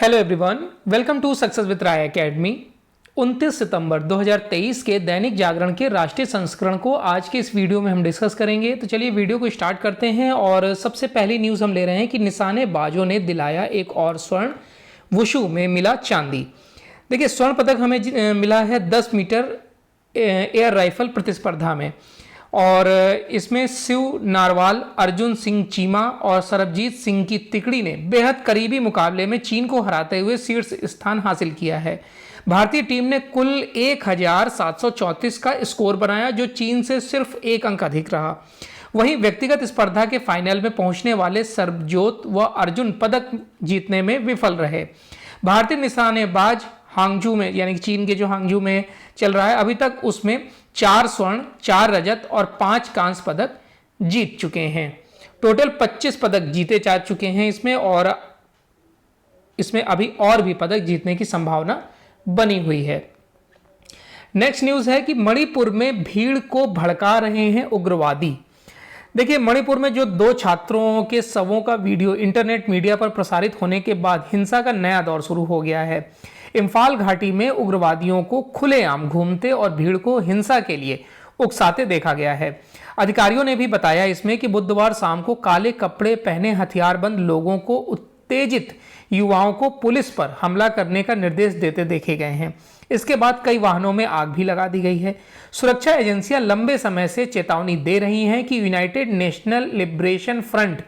Hello everyone, welcome to success with Rai academy. 29 सितंबर 2023 के दैनिक जागरण के राष्ट्रीय संस्करण को आज के इस वीडियो में हम डिस्कस करेंगे। तो चलिए वीडियो को स्टार्ट करते हैं और सबसे पहली न्यूज़ हम ले रहे हैं कि निशानेबाजों ने दिलाया एक और स्वर्ण, वुशु में मिला चांदी। देखिए, स्वर्ण पदक हमें मिला है 10 मीटर एयर राइफल प्रतिस्पर्धा में और इसमें शिव नारवाल, अर्जुन सिंह चीमा और सरबजीत सिंह की तिकड़ी ने बेहद करीबी मुकाबले में चीन को हराते हुए शीर्ष स्थान हासिल किया है। भारतीय टीम ने कुल 1734 का स्कोर बनाया, जो चीन से सिर्फ 1 अंक अधिक रहा। वहीं व्यक्तिगत स्पर्धा के फाइनल में पहुंचने वाले सरबजोत व अर्जुन पदक जीतने में विफल रहे। भारतीय निशानेबाज हांगझू में, यानी कि चीन के जो हांगझू में चल रहा है, अभी तक उसमें 4 स्वर्ण, 4 रजत और 5 कांस्य पदक जीत चुके हैं। टोटल 25 पदक जीते जा चुके हैं इसमें, और इसमें अभी और भी पदक जीतने की संभावना बनी हुई है। नेक्स्ट न्यूज़ है कि मणिपुर में भीड़ को भड़का रहे हैं उग्रवादी। देखिए, मणिपुर में जो 2 छात्रों के शवों का वीडियो इंटरनेट मीडिया पर प्रसारित होने के बाद हिंसा का नया दौर शुरू हो गया है। इम्फाल घाटी में उग्रवादियों को खुलेआम घूमते और भीड़ को हिंसा के लिए उकसाते देखा गया है। अधिकारियों ने भी बताया इसमें कि बुधवार शाम को काले कपड़े पहने हथियारबंद लोगों को उत्तेजित युवाओं को पुलिस पर हमला करने का निर्देश देते देखे गए हैं। इसके बाद कई वाहनों में आग भी लगा दी गई है। सुरक्षा एजेंसियां लंबे समय से चेतावनी दे रही हैं कि United national liberation front,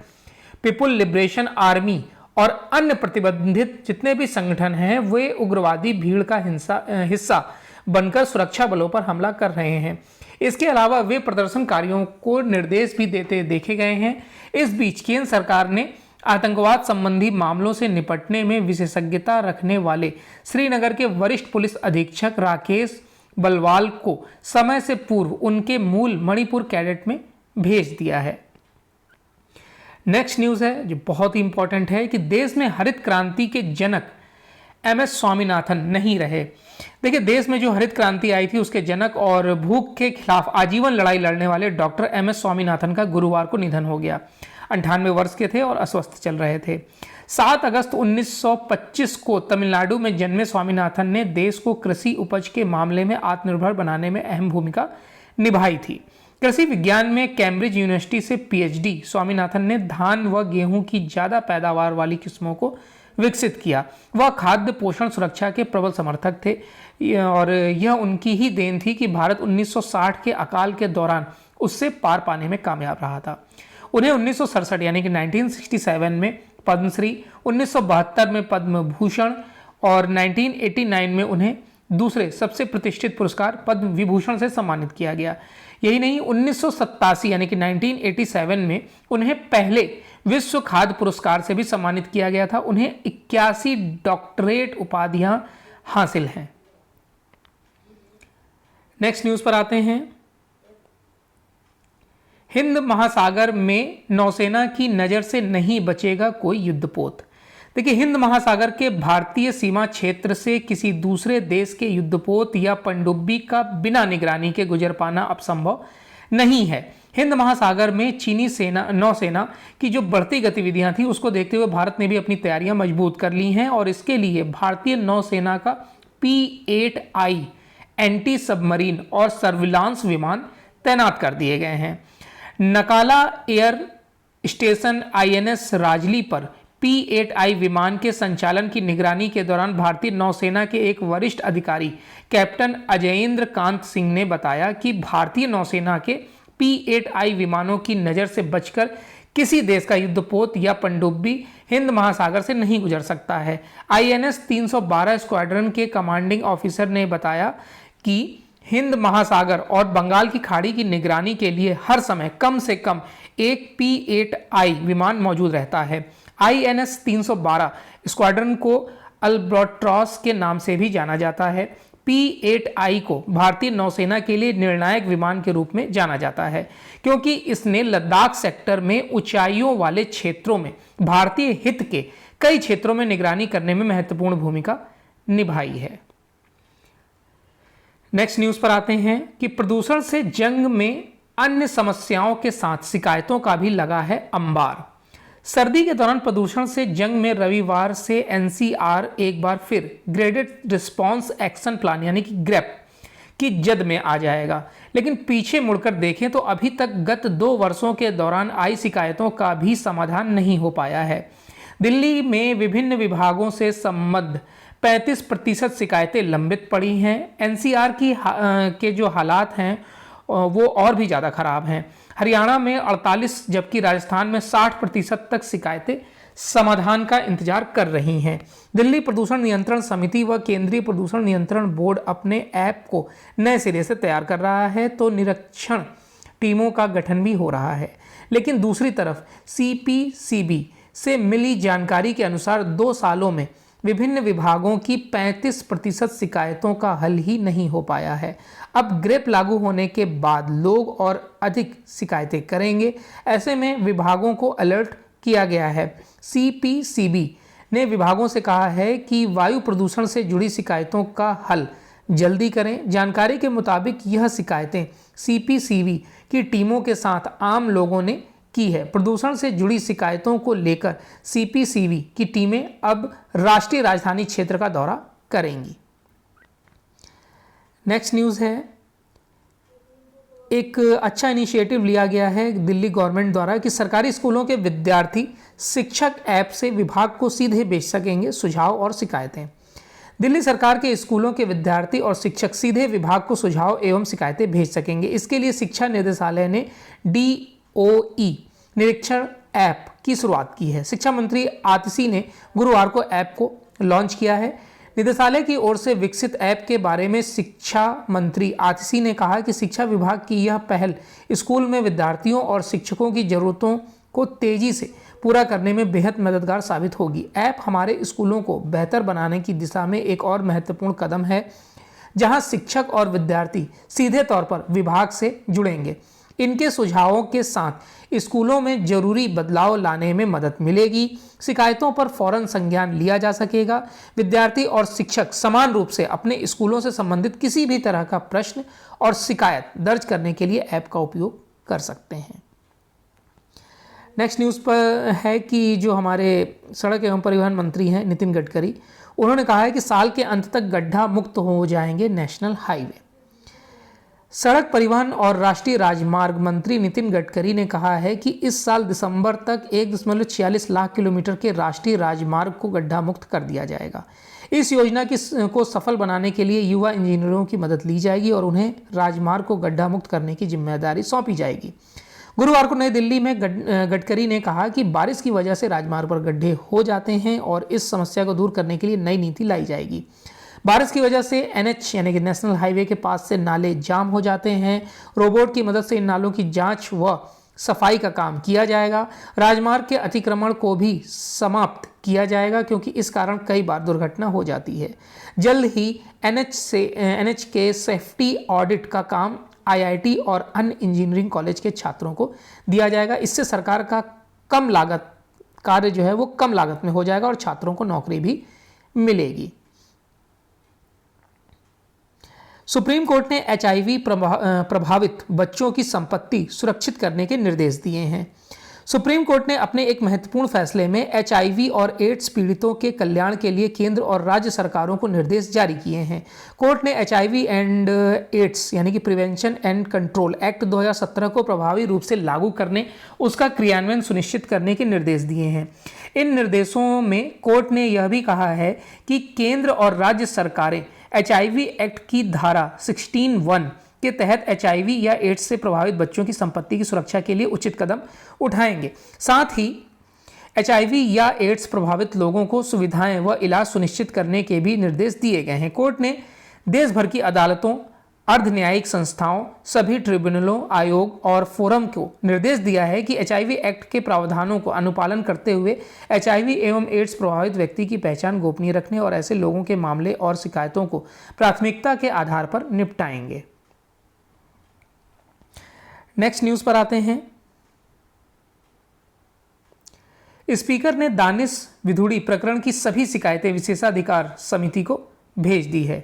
people liberation army और अन्य प्रतिबंधित जितने भी संगठन हैं, वे उग्रवादी भीड़ का हिस्सा बनकर सुरक्षा बलों पर हमला कर रहे हैं। इसके अलावा वे प्रदर्शनकारियों को निर्देश भी देते देखे गए हैं। इस बीच केंद्र सरकार ने आतंकवाद संबंधी मामलों से निपटने में विशेषज्ञता रखने वाले श्रीनगर के वरिष्ठ पुलिस अधीक्षक राकेश बलवाल को समय से पूर्व उनके मूल मणिपुर कैडेट में भेज दिया है। नेक्स्ट न्यूज़ है जो बहुत ही इंपॉर्टेंट है कि देश में हरित क्रांति के जनक MS स्वामीनाथन नहीं रहे। देखिए, देश में जो हरित क्रांति आई थी उसके जनक और भूख के खिलाफ आजीवन लड़ाई लड़ने वाले डॉक्टर MS स्वामीनाथन का गुरुवार को निधन हो गया। 98 वर्ष के थे और अस्वस्थ चल रहे थे। 7 अगस्त 1925 को तमिलनाडु में जन्मे स्वामीनाथन ने देश को कृषि उपज के मामले में आत्मनिर्भर बनाने में अहम भूमिका निभाई थी। कृषि विज्ञान में कैम्ब्रिज यूनिवर्सिटी से PhD स्वामीनाथन ने धान व गेहूं की ज़्यादा पैदावार वाली किस्मों को विकसित किया। वह खाद्य पोषण सुरक्षा के प्रबल समर्थक थे और यह उनकी ही देन थी कि भारत 1960 के अकाल के दौरान उससे पार पाने में कामयाब रहा था। उन्हें 1967 यानी कि 1967 में पद्मश्री, 1972 में पद्म भूषण और 1989 में उन्हें दूसरे सबसे प्रतिष्ठित पुरस्कार पद्म विभूषण से सम्मानित किया गया। यही नहीं, 1987 यानी कि 1987 में उन्हें पहले विश्व खाद्य पुरस्कार से भी सम्मानित किया गया था। उन्हें 81 डॉक्टरेट उपाधियां हासिल हैं। नेक्स्ट न्यूज़ पर आते हैं। हिंद महासागर में नौसेना की नज़र से नहीं बचेगा कोई युद्धपोत। देखिए, हिंद महासागर के भारतीय सीमा क्षेत्र से किसी दूसरे देश के युद्धपोत या पनडुब्बी का बिना निगरानी के गुजर पाना अब संभव नहीं है। हिंद महासागर में चीनी नौसेना की जो बढ़ती गतिविधियां थी उसको देखते हुए भारत ने भी अपनी तैयारियां मजबूत कर ली हैं और इसके लिए भारतीय नौसेना का P-8I एंटी सबमरीन और सर्विलांस विमान तैनात कर दिए गए हैं। नकाला एयर स्टेशन INS राजली पर P-8I विमान के संचालन की निगरानी के दौरान भारतीय नौसेना के एक वरिष्ठ अधिकारी कैप्टन अजयेंद्र कांत सिंह ने बताया कि भारतीय नौसेना के P-8I विमानों की नज़र से बचकर किसी देश का युद्धपोत या पनडुब्बी हिंद महासागर से नहीं गुजर सकता है। INS 312 स्क्वाड्रन के कमांडिंग ऑफिसर ने बताया कि हिंद महासागर और बंगाल की खाड़ी की निगरानी के लिए हर समय कम से कम एक P-8I विमान मौजूद रहता है। INS 312 स्क्वाड्रन को अल्बाट्रॉस के नाम से भी जाना जाता है। P-8I को भारतीय नौसेना के लिए निर्णायक विमान के रूप में जाना जाता है क्योंकि इसने लद्दाख सेक्टर में ऊंचाइयों वाले क्षेत्रों में भारतीय हित के कई क्षेत्रों में निगरानी करने में महत्वपूर्ण भूमिका निभाई है। नेक्स्ट न्यूज़ पर आते हैं कि प्रदूषण से जंग में अन्य समस्याओं के साथ शिकायतों का भी लगा है अंबार। सर्दी के दौरान प्रदूषण से जंग में रविवार से एनसीआर एक बार फिर ग्रेडेड रिस्पांस एक्शन प्लान यानी कि ग्रेप की जद में आ जाएगा। लेकिन पीछे मुड़कर देखें तो अभी तक गत 2 वर्षों के दौरान आई शिकायतों का भी समाधान नहीं हो पाया है। दिल्ली में विभिन्न विभागों से संबद्ध 35% शिकायतें लंबित पड़ी हैं। एनसीआर के जो हालात हैं वो और भी ज़्यादा खराब हैं। हरियाणा में 48 जबकि राजस्थान में 60% तक शिकायतें समाधान का इंतजार कर रही हैं। दिल्ली प्रदूषण नियंत्रण समिति व केंद्रीय प्रदूषण नियंत्रण बोर्ड अपने ऐप को नए सिरे से तैयार कर रहा है तो निरीक्षण टीमों का गठन भी हो रहा है। लेकिन दूसरी तरफ सीपीसीबी से मिली जानकारी के अनुसार 2 सालों में विभिन्न विभागों की 35% शिकायतों का हल ही नहीं हो पाया है। अब ग्रेप लागू होने के बाद लोग और अधिक शिकायतें करेंगे। ऐसे में विभागों को अलर्ट किया गया है। सीपीसीबी ने विभागों से कहा है कि वायु प्रदूषण से जुड़ी शिकायतों का हल जल्दी करें। जानकारी के मुताबिक यह शिकायतें सीपीसीबी की टीमों के साथ आम लोगों ने की है। प्रदूषण से जुड़ी शिकायतों को लेकर सीपीसीबी की टीमें अब राष्ट्रीय राजधानी क्षेत्र का दौरा करेंगी। नेक्स्ट न्यूज़ है, एक अच्छा इनिशिएटिव लिया गया है दिल्ली गवर्नमेंट द्वारा कि सरकारी स्कूलों के विद्यार्थी शिक्षक ऐप से विभाग को सीधे भेज सकेंगे सुझाव और शिकायतें। दिल्ली सरकार के स्कूलों के विद्यार्थी और शिक्षक सीधे विभाग को सुझाव एवं शिकायतें भेज सकेंगे। इसके लिए शिक्षा निदेशालय ने DOE निरीक्षण ऐप की शुरुआत की है। शिक्षा मंत्री आतिशी ने गुरुवार को ऐप को लॉन्च किया है। निदेशालय की ओर से विकसित ऐप के बारे में शिक्षा मंत्री आतिशी ने कहा कि शिक्षा विभाग की यह पहल स्कूल में विद्यार्थियों और शिक्षकों की जरूरतों को तेजी से पूरा करने में बेहद मददगार साबित होगी। ऐप हमारे स्कूलों को बेहतर बनाने की दिशा में एक और महत्वपूर्ण कदम है, जहां शिक्षक और विद्यार्थी सीधे तौर पर विभाग से जुड़ेंगे। इनके सुझावों के साथ स्कूलों में जरूरी बदलाव लाने में मदद मिलेगी। शिकायतों पर फौरन संज्ञान लिया जा सकेगा। विद्यार्थी और शिक्षक समान रूप से अपने स्कूलों से संबंधित किसी भी तरह का प्रश्न और शिकायत दर्ज करने के लिए ऐप का उपयोग कर सकते हैं। नेक्स्ट न्यूज़ पर है कि जो हमारे सड़क एवं परिवहन मंत्री हैं नितिन गडकरी, उन्होंने कहा है कि साल के अंत तक गड्ढा मुक्त हो जाएंगे नेशनल हाईवे। सड़क परिवहन और राष्ट्रीय राजमार्ग मंत्री नितिन गडकरी ने कहा है कि इस साल दिसंबर तक 1.46 लाख किलोमीटर के राष्ट्रीय राजमार्ग को गड्ढा मुक्त कर दिया जाएगा। इस योजना को सफल बनाने के लिए युवा इंजीनियरों की मदद ली जाएगी और उन्हें राजमार्ग को गड्ढा मुक्त करने की जिम्मेदारी सौंपी जाएगी। गुरुवार को नई दिल्ली में गडकरी ने कहा कि बारिश की वजह से राजमार्ग पर गड्ढे हो जाते हैं और इस समस्या को दूर करने के लिए नई नीति लाई जाएगी। बारिश की वजह से NH यानी कि नेशनल हाईवे के पास से नाले जाम हो जाते हैं। रोबोट की मदद से इन नालों की जांच व सफाई का काम किया जाएगा। राजमार्ग के अतिक्रमण को भी समाप्त किया जाएगा क्योंकि इस कारण कई बार दुर्घटना हो जाती है। जल्द ही NH के सेफ्टी ऑडिट का काम IIT और अन्य इंजीनियरिंग कॉलेज के छात्रों को दिया जाएगा। इससे सरकार का कम लागत कार्य जो है वो कम लागत में हो जाएगा और छात्रों को नौकरी भी मिलेगी। सुप्रीम कोर्ट ने HIV प्रभावित बच्चों की संपत्ति सुरक्षित करने के निर्देश दिए हैं। सुप्रीम कोर्ट ने अपने एक महत्वपूर्ण फैसले में HIV और एड्स पीड़ितों के कल्याण के लिए केंद्र और राज्य सरकारों को निर्देश जारी किए हैं। कोर्ट ने HIV एंड एड्स यानी कि प्रिवेंशन एंड कंट्रोल एक्ट 2017 को प्रभावी रूप से लागू करने, उसका क्रियान्वयन सुनिश्चित करने के निर्देश दिए हैं। इन निर्देशों में कोर्ट ने यह भी कहा है कि केंद्र और राज्य सरकारें HIV एक्ट की धारा 16(1) के तहत HIV या एड्स से प्रभावित बच्चों की संपत्ति की सुरक्षा के लिए उचित कदम उठाएंगे। साथ ही HIV या एड्स प्रभावित लोगों को सुविधाएं व इलाज सुनिश्चित करने के भी निर्देश दिए गए हैं। कोर्ट ने देश भर की अदालतों, अर्ध न्यायिक संस्थाओं, सभी ट्रिब्यूनलों, आयोग और फोरम को निर्देश दिया है कि HIV एक्ट के प्रावधानों को अनुपालन करते हुए HIV एवं एड्स प्रभावित व्यक्ति की पहचान गोपनीय रखने और ऐसे लोगों के मामले और शिकायतों को प्राथमिकता के आधार पर निपटाएंगे। नेक्स्ट न्यूज़ पर आते हैं। स्पीकर ने दानिश विधुड़ी प्रकरण की सभी शिकायतें विशेषाधिकार समिति को भेज दी है।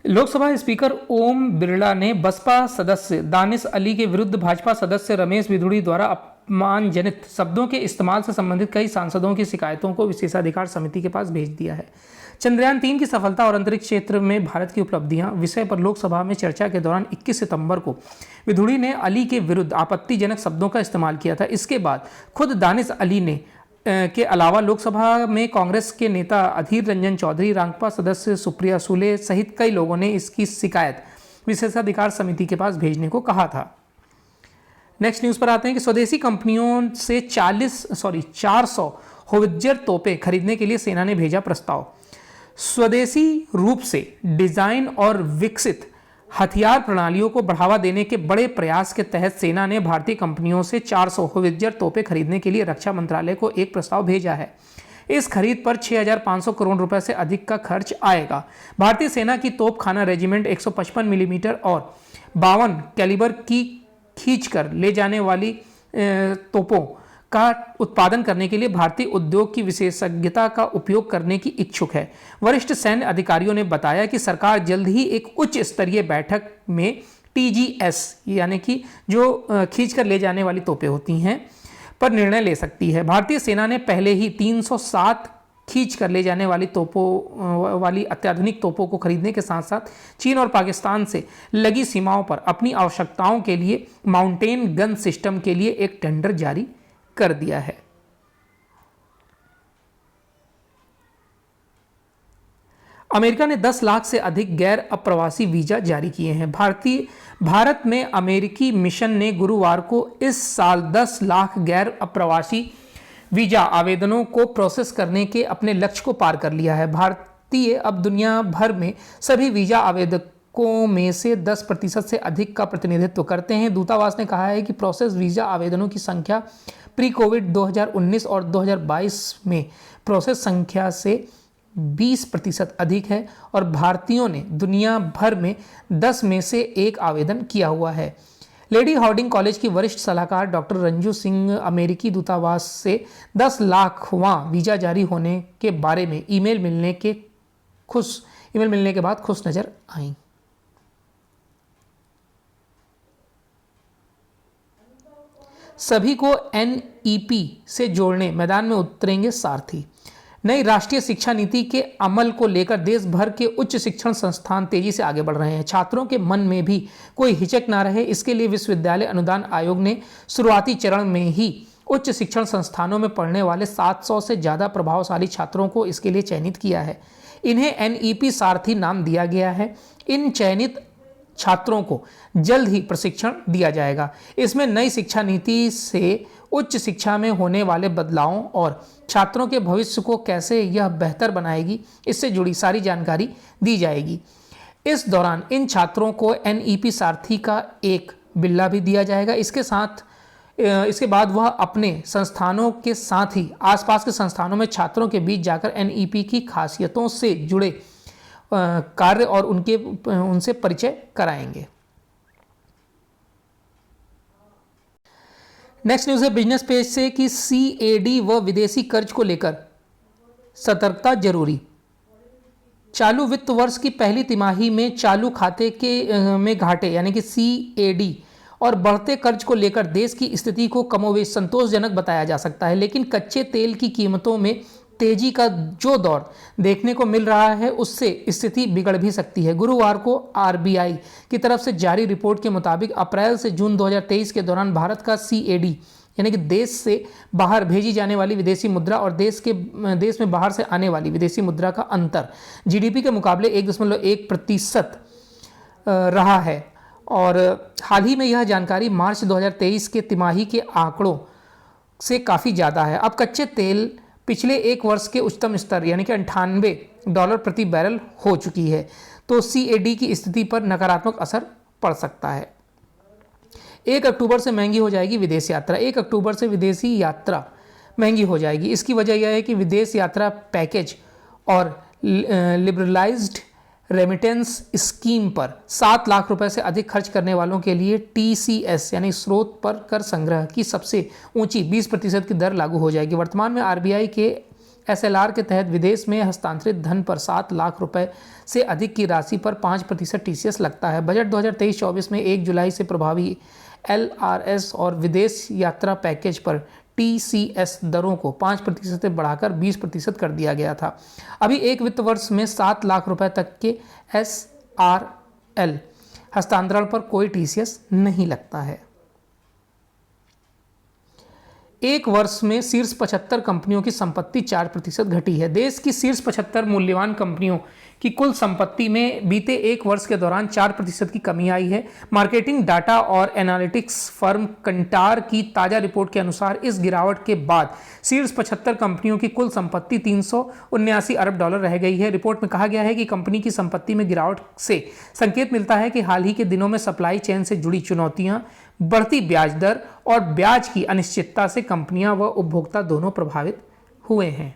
लोकसभा स्पीकर ओम बिरला ने बसपा सदस्य दानिश अली के विरुद्ध भाजपा सदस्य रमेश बिधूड़ी द्वारा अपमानजनित शब्दों के इस्तेमाल से संबंधित कई सांसदों की शिकायतों को विशेषाधिकार समिति के पास भेज दिया है। चंद्रयान-3 की सफलता और अंतरिक्ष क्षेत्र में भारत की उपलब्धियां विषय पर लोकसभा में चर्चा के दौरान 21 सितंबर को विधूड़ी ने अली के विरुद्ध आपत्तिजनक शब्दों का इस्तेमाल किया था। इसके बाद खुद दानिश अली ने के अलावा लोकसभा में कांग्रेस के नेता अधीर रंजन चौधरी, रांगपा सदस्य सुप्रिया सुले सहित कई लोगों ने इसकी शिकायत विशेषाधिकार समिति के पास भेजने को कहा था। नेक्स्ट न्यूज़ पर आते हैं कि स्वदेशी कंपनियों से 400 होवित्जर तोपें खरीदने के लिए सेना ने भेजा प्रस्ताव। स्वदेशी रूप से डिजाइन और विकसित हथियार प्रणालियों को बढ़ावा देने के बड़े प्रयास के तहत सेना ने भारतीय कंपनियों से 400 होवित्जर तोपें खरीदने के लिए रक्षा मंत्रालय को एक प्रस्ताव भेजा है। इस खरीद पर 6,500 करोड़ रुपए से अधिक का खर्च आएगा। भारतीय सेना की तोपखाना रेजिमेंट 155 मिलीमीटर और 52 कैलिबर की खींचकर ले जाने वाली तोपों का उत्पादन करने के लिए भारतीय उद्योग की विशेषज्ञता का उपयोग करने की इच्छुक है। वरिष्ठ सैन्य अधिकारियों ने बताया कि सरकार जल्द ही एक उच्च स्तरीय बैठक में TGS यानी कि जो खींचकर ले जाने वाली तोपें होती हैं पर निर्णय ले सकती है। भारतीय सेना ने पहले ही 307 खींच कर ले जाने वाली तोपों वाली अत्याधुनिक तोपों को खरीदने के साथ साथ चीन और पाकिस्तान से लगी सीमाओं पर अपनी आवश्यकताओं के लिए माउंटेन गन सिस्टम के लिए एक टेंडर जारी कर दिया है। अमेरिका ने 10 लाख से अधिक गैर अप्रवासी वीजा जारी किए हैं। भारत में अमेरिकी मिशन ने गुरुवार को इस साल 10 लाख गैर अप्रवासी वीजा आवेदनों को प्रोसेस करने के अपने लक्ष्य को पार कर लिया है। भारतीय अब दुनिया भर में सभी वीजा आवेदकों में से 10% से अधिक का प्रतिनिधित्व करते हैं। दूतावास ने कहा है कि प्रोसेस वीजा आवेदनों की संख्या प्री कोविड 2019 और 2022 में प्रोसेस संख्या से 20% अधिक है और भारतीयों ने दुनिया भर में 10 में से 1 आवेदन किया हुआ है। लेडी हार्डिंग कॉलेज की वरिष्ठ सलाहकार डॉक्टर रंजू सिंह अमेरिकी दूतावास से 10 लाखवां वीजा जारी होने के बारे में ईमेल मिलने के बाद खुश नजर आईं। सभी को NEP से जोड़ने मैदान में उतरेंगे सारथी। नई राष्ट्रीय शिक्षा नीति के अमल को लेकर देश भर के उच्च शिक्षण संस्थान तेजी से आगे बढ़ रहे हैं। छात्रों के मन में भी कोई हिचक ना रहे, इसके लिए विश्वविद्यालय अनुदान आयोग ने शुरुआती चरण में ही उच्च शिक्षण संस्थानों में पढ़ने वाले 700 से ज़्यादा प्रभावशाली छात्रों को इसके लिए चयनित किया है। इन्हें NEP सारथी नाम दिया गया है। इन चयनित छात्रों को जल्द ही प्रशिक्षण दिया जाएगा। इसमें नई शिक्षा नीति से उच्च शिक्षा में होने वाले बदलावों और छात्रों के भविष्य को कैसे यह बेहतर बनाएगी, इससे जुड़ी सारी जानकारी दी जाएगी। इस दौरान इन छात्रों को NEP सारथी का एक बिल्ला भी दिया जाएगा। इसके बाद वह अपने संस्थानों के साथ ही आसपास के संस्थानों में छात्रों के बीच जाकर NEP की खासियतों से जुड़े कार्य और उनसे परिचय कराएंगे। नेक्स्ट न्यूज़ है बिजनेस पेज से कि CAD व विदेशी कर्ज को लेकर सतर्कता जरूरी। चालू वित्त वर्ष की पहली तिमाही में चालू खाते में घाटे यानी कि CAD और बढ़ते कर्ज को लेकर देश की स्थिति को कमोवेश संतोषजनक बताया जा सकता है, लेकिन कच्चे तेल की कीमतों में तेजी का जो दौर देखने को मिल रहा है उससे स्थिति बिगड़ भी सकती है। गुरुवार को RBI की तरफ से जारी रिपोर्ट के मुताबिक अप्रैल से जून 2023 के दौरान भारत का CAD यानी कि देश से बाहर भेजी जाने वाली विदेशी मुद्रा और देश में बाहर से आने वाली विदेशी मुद्रा का अंतर GDP के मुकाबले 1.1% रहा है और हाल ही में यह जानकारी मार्च 2023 के तिमाही के आंकड़ों से काफ़ी ज़्यादा है। अब कच्चे तेल पिछले एक वर्ष के उच्चतम स्तर यानी कि $98 प्रति बैरल हो चुकी है, तो CAD की स्थिति पर नकारात्मक असर पड़ सकता है। 1 अक्टूबर से महंगी हो जाएगी विदेश यात्रा। 1 अक्टूबर से विदेशी यात्रा महंगी हो जाएगी। इसकी वजह यह है कि विदेश यात्रा पैकेज और लिबरलाइज्ड रेमिटेंस स्कीम पर 7 लाख रुपए से अधिक खर्च करने वालों के लिए TCS यानी स्रोत पर कर संग्रह की सबसे ऊंची 20% की दर लागू हो जाएगी। वर्तमान में RBI के SLR के तहत विदेश में हस्तांतरित धन पर 7 लाख रुपए से अधिक की राशि पर 5% TCS लगता है। बजट 2023-24 में 1 जुलाई से प्रभावी LRS और विदेश यात्रा पैकेज पर TCS दरों को 5% से बढ़ाकर 20% कर दिया गया था। अभी एक वित्त वर्ष में 7 लाख रुपए तक के SRL हस्तांतरण पर कोई TCS नहीं लगता है। एक वर्ष में शीर्ष 75 कंपनियों की संपत्ति 4% घटी है। देश की शीर्ष 75 मूल्यवान कंपनियों की कुल संपत्ति में बीते एक वर्ष के दौरान 4% की कमी आई है। मार्केटिंग डाटा और एनालिटिक्स फर्म कंटार की ताजा रिपोर्ट के अनुसार इस गिरावट के बाद शीर्ष 75 कंपनियों की कुल संपत्ति $379 अरब रह गई है। रिपोर्ट में कहा गया है कि कंपनी की संपत्ति में गिरावट से संकेत मिलता है कि हाल ही के दिनों में सप्लाई चेन से जुड़ी चुनौतियां, बढ़ती ब्याज दर और ब्याज की अनिश्चितता से कंपनियां व उपभोक्ता दोनों प्रभावित हुए हैं।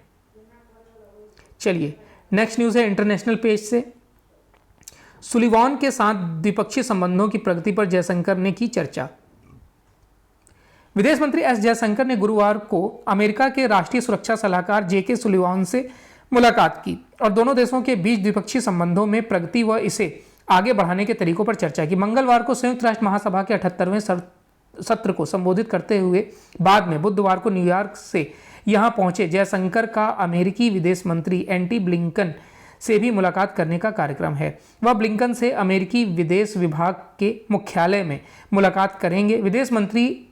चलिए नेक्स्ट न्यूज़ है इंटरनेशनल पेज से। सुलिवान के साथ द्विपक्षीय संबंधों की प्रगति पर जयशंकर ने की चर्चा। विदेश मंत्री एस जयशंकर ने गुरुवार को अमेरिका के राष्ट्रीय सुरक्षा सलाहकार JK सुलिवान से मुलाकात की और दोनों देशों के बीच द्विपक्षीय संबंधों में प्रगति व इसे आगे बढ़ाने के तरीकों पर चर्चा की। मंगलवार को संयुक्त राष्ट्र महासभा के 78वें सत्र को संबोधित करते हुए बाद में बुधवार को न्यूयॉर्क से यहां पहुंचे जयशंकर का अमेरिकी विदेश मंत्री एंटी ब्लिंकन से भी मुलाकात करने का कार्यक्रम है। वह ब्लिंकन से अमेरिकी विदेश विभाग के मुख्यालय में मुलाकात करेंगे। विदेश मंत्री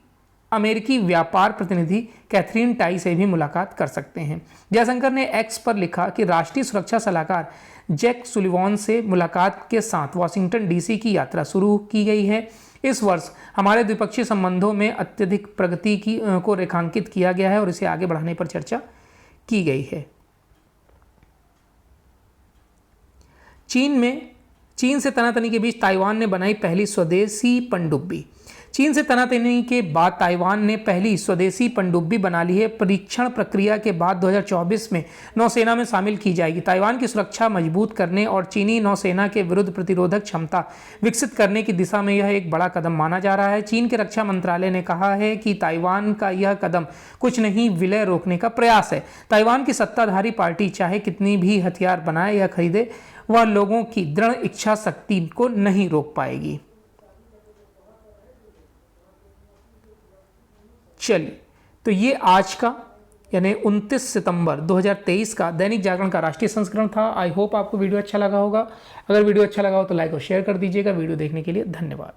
अमेरिकी व्यापार प्रतिनिधि कैथरीन टाई से भी मुलाकात कर सकते हैं। जयशंकर ने एक्स पर लिखा कि राष्ट्रीय सुरक्षा सलाहकार जैक सुलिवान से मुलाकात के साथ वाशिंगटन DC की यात्रा शुरू की गई है। इस वर्ष हमारे द्विपक्षीय संबंधों में अत्यधिक प्रगति को रेखांकित किया गया है और इसे आगे बढ़ाने पर चर्चा की गई है। चीन से तनातनी के बीच ताइवान ने बनाई पहली स्वदेशी पनडुब्बी। चीन से तनातनी के बाद ताइवान ने पहली स्वदेशी पनडुब्बी बना ली है। परीक्षण प्रक्रिया के बाद 2024 में नौसेना में शामिल की जाएगी। ताइवान की सुरक्षा मजबूत करने और चीनी नौसेना के विरुद्ध प्रतिरोधक क्षमता विकसित करने की दिशा में यह एक बड़ा कदम माना जा रहा है। चीन के रक्षा मंत्रालय ने कहा है कि ताइवान का यह कदम कुछ नहीं, विलय रोकने का प्रयास है। ताइवान की सत्ताधारी पार्टी चाहे कितनी भी हथियार बनाए या खरीदे, वह लोगों की दृढ़ इच्छा शक्ति को नहीं रोक पाएगी। चलिए, तो ये आज का यानी 29 सितंबर 2023 का दैनिक जागरण का राष्ट्रीय संस्करण था। आई होप आपको वीडियो अच्छा लगा होगा। अगर वीडियो अच्छा लगा हो तो लाइक और शेयर कर दीजिएगा। वीडियो देखने के लिए धन्यवाद।